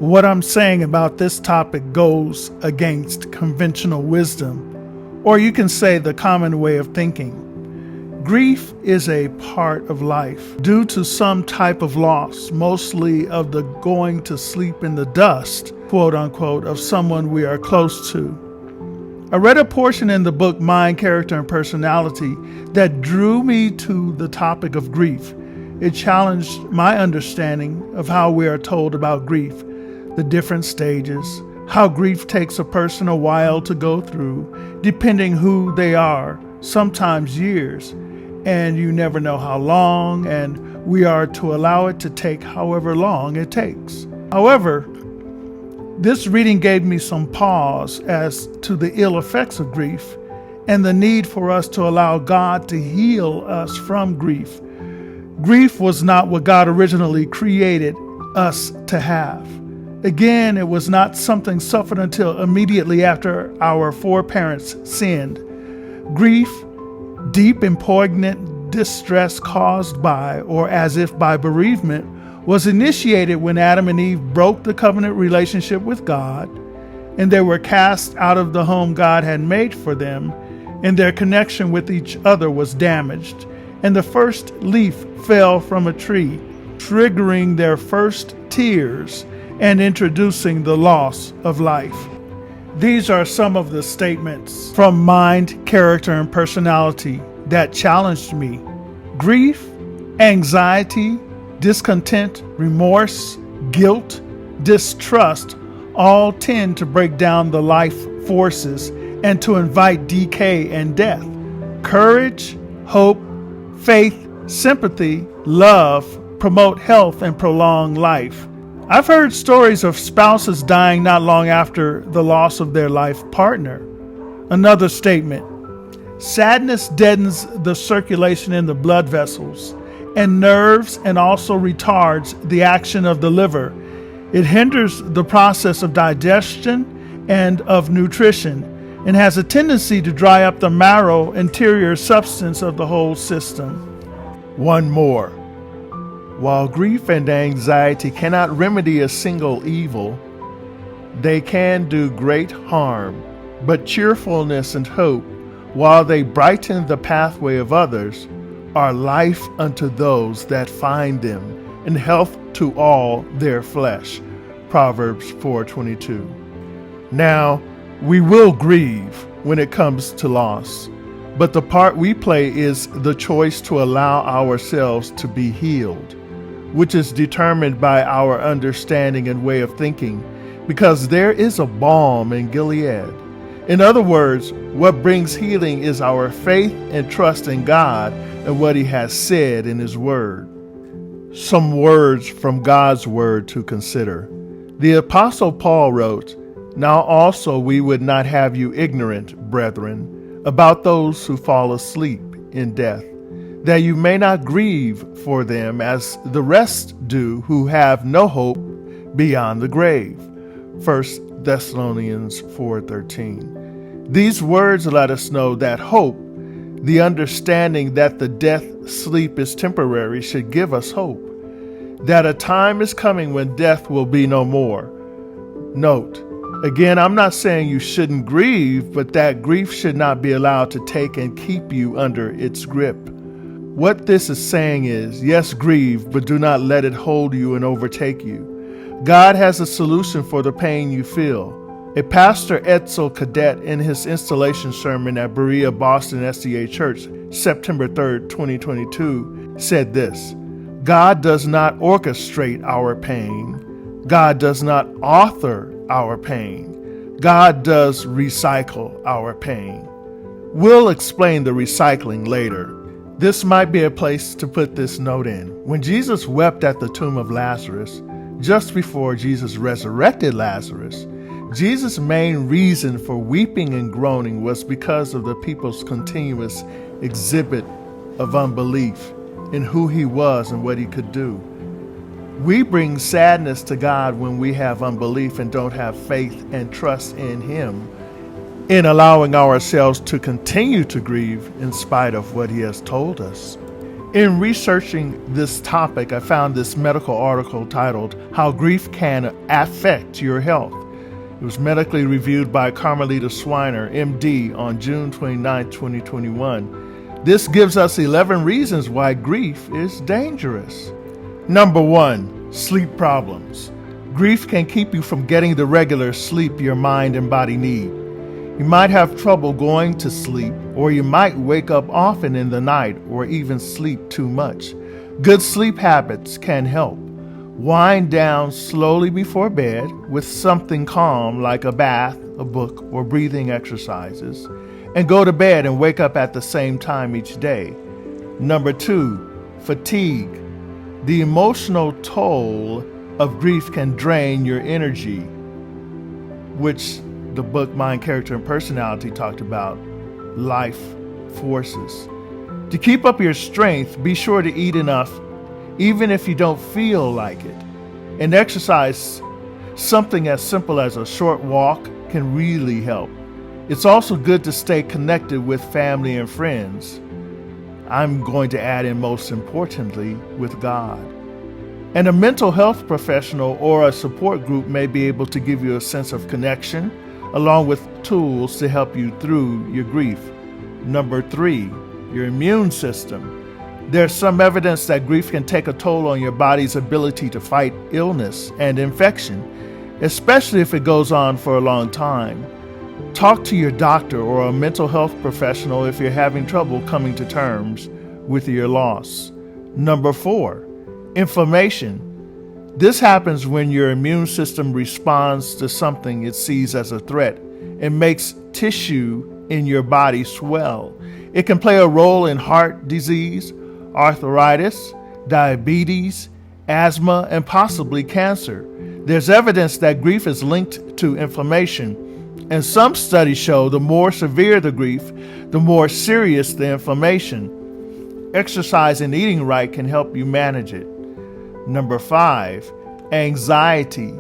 What I'm saying about this topic goes against conventional wisdom, or you can say the common way of thinking. Grief is a part of life due to some type of loss, mostly of the going to sleep in the dust, quote unquote, of someone we are close to. I read a portion in the book Mind, Character, and Personality that drew me to the topic of grief. It challenged my understanding of how we are told about grief, the different stages, how grief takes a person a while to go through, depending who they are, sometimes years, and you never know how long, and we are to allow it to take however long it takes. However, this reading gave me some pause as to the ill effects of grief and the need for us to allow God to heal us from grief. Grief was not what God originally created us to have. Again, it was not something suffered until immediately after our foreparents sinned. Grief, deep and poignant distress caused by, or as if by bereavement, was initiated when Adam and Eve broke the covenant relationship with God, and they were cast out of the home God had made for them, and their connection with each other was damaged, and the first leaf fell from a tree, triggering their first tears and introducing the loss of life. These are some of the statements from Mind, Character, and Personality that challenged me. Grief, anxiety, discontent, remorse, guilt, distrust all tend to break down the life forces and to invite decay and death. Courage, hope, faith, sympathy, love promote health and prolong life. I've heard stories of spouses dying not long after the loss of their life partner. Another statement: sadness deadens the circulation in the blood vessels and nerves and also retards the action of the liver. It hinders the process of digestion and of nutrition and has a tendency to dry up the marrow interior substance of the whole system. One more. While grief and anxiety cannot remedy a single evil, they can do great harm. But cheerfulness and hope, while they brighten the pathway of others, are life unto those that find them, and health to all their flesh. Proverbs 4:22. Now, we will grieve when it comes to loss, but the part we play is the choice to allow ourselves to be healed, which is determined by our understanding and way of thinking, because there is a balm in Gilead. In other words, what brings healing is our faith and trust in God and what He has said in His Word. Some words from God's Word to consider. The Apostle Paul wrote, "Now also we would not have you ignorant, brethren, about those who fall asleep in death, that you may not grieve for them as the rest do who have no hope beyond the grave." 1 Thessalonians 4:13. These words let us know that hope, the understanding that the death sleep is temporary, should give us hope, that a time is coming when death will be no more. Note, again, I'm not saying you shouldn't grieve, but that grief should not be allowed to take and keep you under its grip. What this is saying is, yes, grieve, but do not let it hold you and overtake you. God has a solution for the pain you feel. A pastor, Edsel Cadet, in his installation sermon at Berea Boston SDA Church, September 3rd, 2022, said this: God does not orchestrate our pain. God does not author our pain. God does recycle our pain. We'll explain the recycling later. This might be a place to put this note in. When Jesus wept at the tomb of Lazarus, just before Jesus resurrected Lazarus, Jesus' main reason for weeping and groaning was because of the people's continuous exhibit of unbelief in who He was and what He could do. We bring sadness to God when we have unbelief and don't have faith and trust in Him, in allowing ourselves to continue to grieve in spite of what He has told us. In researching this topic, I found this medical article titled, How Grief Can Affect Your Health. It was medically reviewed by Carmelita Swiner, MD, on June 29, 2021. This gives us 11 reasons why grief is dangerous. Number 1, sleep problems. Grief can keep you from getting the regular sleep your mind and body need. You might have trouble going to sleep, or you might wake up often in the night or even sleep too much. Good sleep habits can help. Wind down slowly before bed with something calm like a bath, a book, or breathing exercises, and go to bed and wake up at the same time each day. Number 2, fatigue. The emotional toll of grief can drain your energy, which the book Mind, Character, and Personality talked about life forces. To keep up your strength, be sure to eat enough, even if you don't feel like it. And exercise, something as simple as a short walk, can really help. It's also good to stay connected with family and friends. I'm going to add in, most importantly, with God. And a mental health professional or a support group may be able to give you a sense of connection, along with tools to help you through your grief. Number 3, your immune system. There's some evidence that grief can take a toll on your body's ability to fight illness and infection, especially if it goes on for a long time. Talk to your doctor or a mental health professional if you're having trouble coming to terms with your loss. Number 4, inflammation. This happens when your immune system responds to something it sees as a threat and makes tissue in your body swell. It can play a role in heart disease, arthritis, diabetes, asthma, and possibly cancer. There's evidence that grief is linked to inflammation, and some studies show the more severe the grief, the more serious the inflammation. Exercise and eating right can help you manage it. Number 5, anxiety.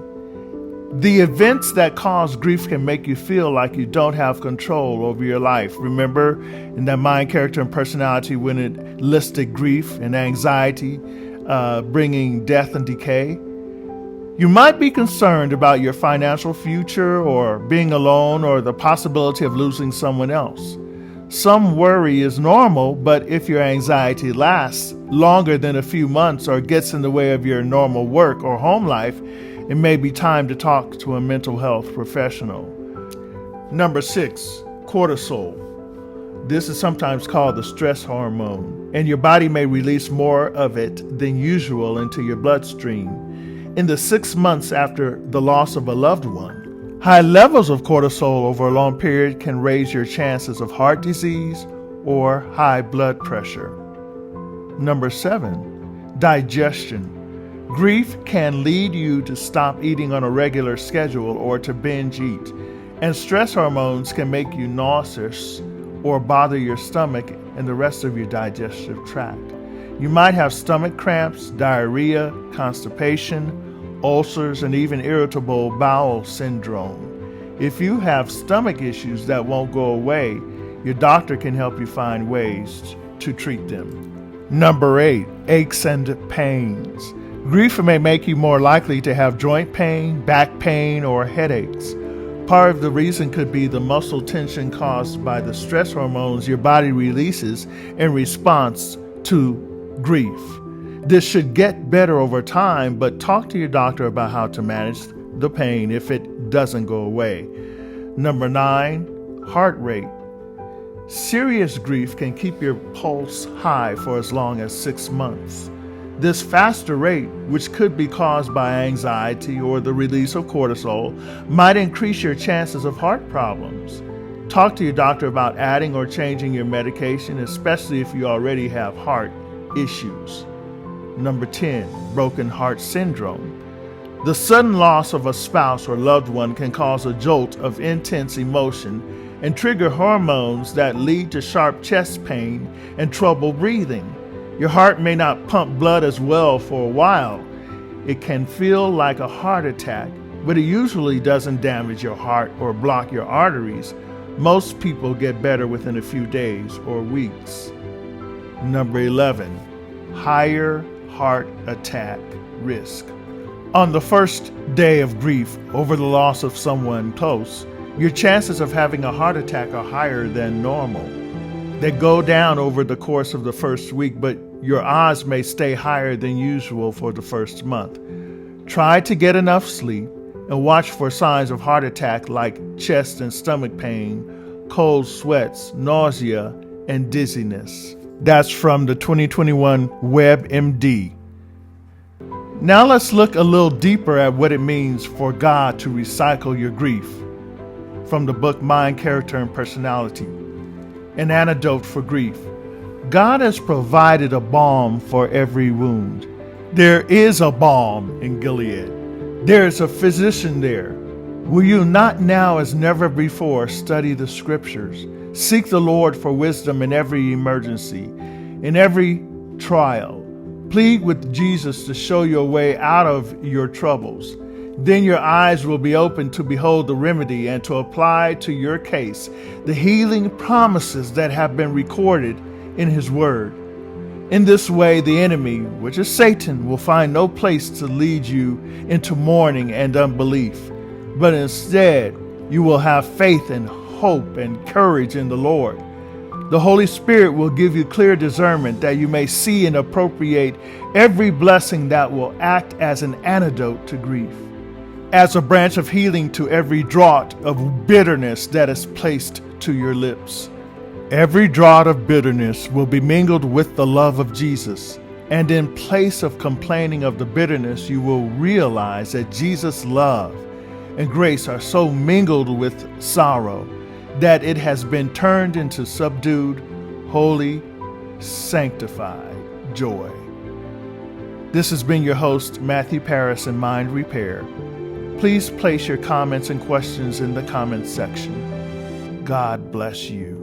The events that cause grief can make you feel like you don't have control over your life. Remember in that Mind, Character, and Personality when it listed grief and anxiety bringing death and decay? You might be concerned about your financial future or being alone or the possibility of losing someone else. Some worry is normal, but if your anxiety lasts longer than a few months or gets in the way of your normal work or home life, it may be time to talk to a mental health professional. Number 6, cortisol. This is sometimes called the stress hormone, and your body may release more of it than usual into your bloodstream. In the 6 months after the loss of a loved one, high levels of cortisol over a long period can raise your chances of heart disease or high blood pressure. Number 7, digestion. Grief can lead you to stop eating on a regular schedule or to binge eat, and stress hormones can make you nauseous or bother your stomach and the rest of your digestive tract. You might have stomach cramps, diarrhea, constipation, ulcers, and even irritable bowel syndrome. If you have stomach issues that won't go away, your doctor can help you find ways to treat them. Number 8, aches and pains. Grief may make you more likely to have joint pain, back pain, or headaches. Part of the reason could be the muscle tension caused by the stress hormones your body releases in response to grief. This should get better over time, but talk to your doctor about how to manage the pain if it doesn't go away. Number 9, heart rate. Serious grief can keep your pulse high for as long as 6 months. This faster rate, which could be caused by anxiety or the release of cortisol, might increase your chances of heart problems. Talk to your doctor about adding or changing your medication, especially if you already have heart issues. Number 10, broken heart syndrome. The sudden loss of a spouse or loved one can cause a jolt of intense emotion and trigger hormones that lead to sharp chest pain and trouble breathing. Your heart may not pump blood as well for a while. It can feel like a heart attack, but it usually doesn't damage your heart or block your arteries. Most people get better within a few days or weeks. Number 11, higher heart attack risk. On the first day of grief over the loss of someone close, your chances of having a heart attack are higher than normal. They go down over the course of the first week, but your odds may stay higher than usual for the first month. Try to get enough sleep and watch for signs of heart attack like chest and stomach pain, cold sweats, nausea, and dizziness. That's from the 2021 WebMD. Now let's look a little deeper at what it means for God to recycle your grief. From the book Mind, Character, and Personality, an antidote for grief. God has provided a balm for every wound. There is a balm in Gilead. There is a physician there. Will you not now as never before study the scriptures? Seek the Lord for wisdom in every emergency, in every trial. Plead with Jesus to show your way out of your troubles. Then your eyes will be open to behold the remedy and to apply to your case the healing promises that have been recorded in His Word. In this way, the enemy, which is Satan, will find no place to lead you into mourning and unbelief, but instead you will have faith and hope and courage in the Lord. The Holy Spirit will give you clear discernment that you may see and appropriate every blessing that will act as an antidote to grief, as a branch of healing to every draught of bitterness that is placed to your lips. Every draught of bitterness will be mingled with the love of Jesus, and in place of complaining of the bitterness, you will realize that Jesus' love and grace are so mingled with sorrow that it has been turned into subdued, holy, sanctified joy. This has been your host, Matthew Paris in Mind Repair. Please place your comments and questions in the comments section. God bless you.